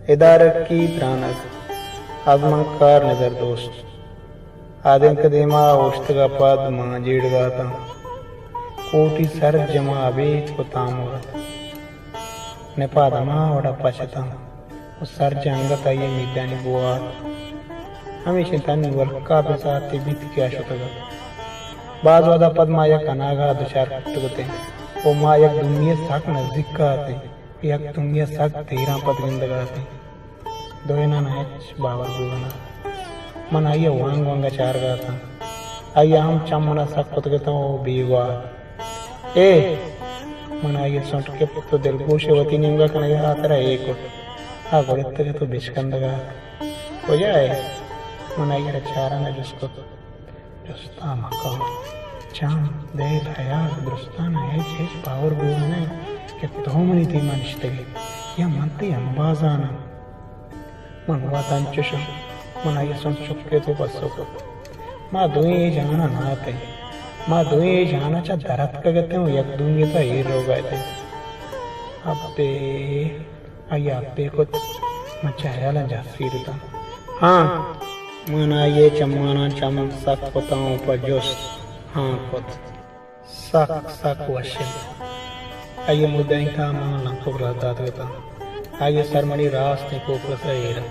इदारक की त्रानक आगमनकार नजर दोस्त आदिंक देमा औष्टगा पद मां जीड़गाता कोटि सर जमा अबेच को तामुरत नेपादमा वड़ा पचता सर जंगत आये मिदानी बुआ हमेशा तनी वर्का बेसाते बीत क्या शतगा बाज वादा पद माया कनागा दुचार कटगते ओ माया दुनिया साक नजदीक का आते यक दुनिया साक तेरा पद गिंदगाते दोयना नाच बावर बुगना मन आइए वांग वांगा चार गाता आइए हम चमना साक पद गता ओ बीवा ए मन आइए सोंट के तो दिल गोशे वती निंगा कनगे हातरा एक आ गोड़ते के तो बिस्कंदगा हो जाए मन आइए चारा ने जिसको जुस्ता मका चाम देख हयात दुस्ताना है पावर बुगना के तो मनी थी मनिष्ठगे या मनती अंबाजाना मन वातान चुशो मन आइए सुन चुपके तो बसो को माँ दुई जाना ना आते माँ दुई जाना चा दरद का कहते हो यक दूंगे तो ये रोग आए थे अबे आइए अबे को मचाया ला जाफी रहता हाँ मन आइए चम्माना चम सक पताओं पर जोश हाँ कुछ सक सक वशिल आइए मुद्दे का मां लंको रहता था आइए सरमणी रास्ते को प्रसरेरा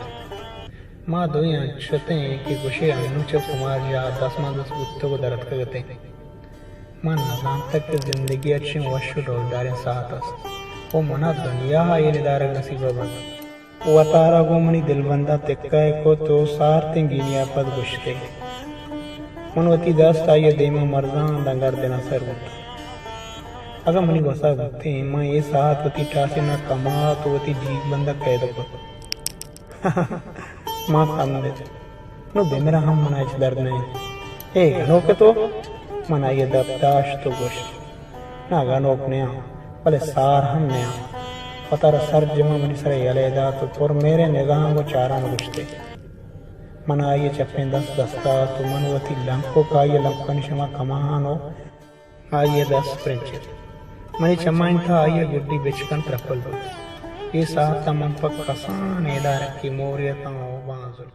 माँ दुई अक्षते कि गुशे अनुच कुमार या 10 बुत्तों को दरद करते माँ नजाम तक की जिंदगी अच्छी वशु रोजदारें साथ वो मना दुनिया ये निदारक नसीब बन वो तारा को मनी दिलबंदा तिक्का को तो सारते गिनिया पद गुशते मनवती दस्त आइए देमा मर्दा दंगर देना सर बुता अगर मनी वसा गुते माँ ये साथ वती टासे ना कमा तो वती जीव बंदा कैद को माँ खाने नो बेमेरा हम मनाइच दर्द नहीं ए गनो के तो मनाइए दबदाश तो गोश्त ना गनो अपने भले सार हम ने पतार सर जमा मनी सरे यलेदा तो तुर मेरे निगाह को चारा में गुश्ते मनाइए चप्पे दस्ता तो मनवती लंको का ये लंको निशमा कमानो आइए 10 प्रिंचर मनी चमाइन था आइए गुड्डी बिचकन ट्रपल ये साथ मन पर कसान एदार की मोरियत बाजुल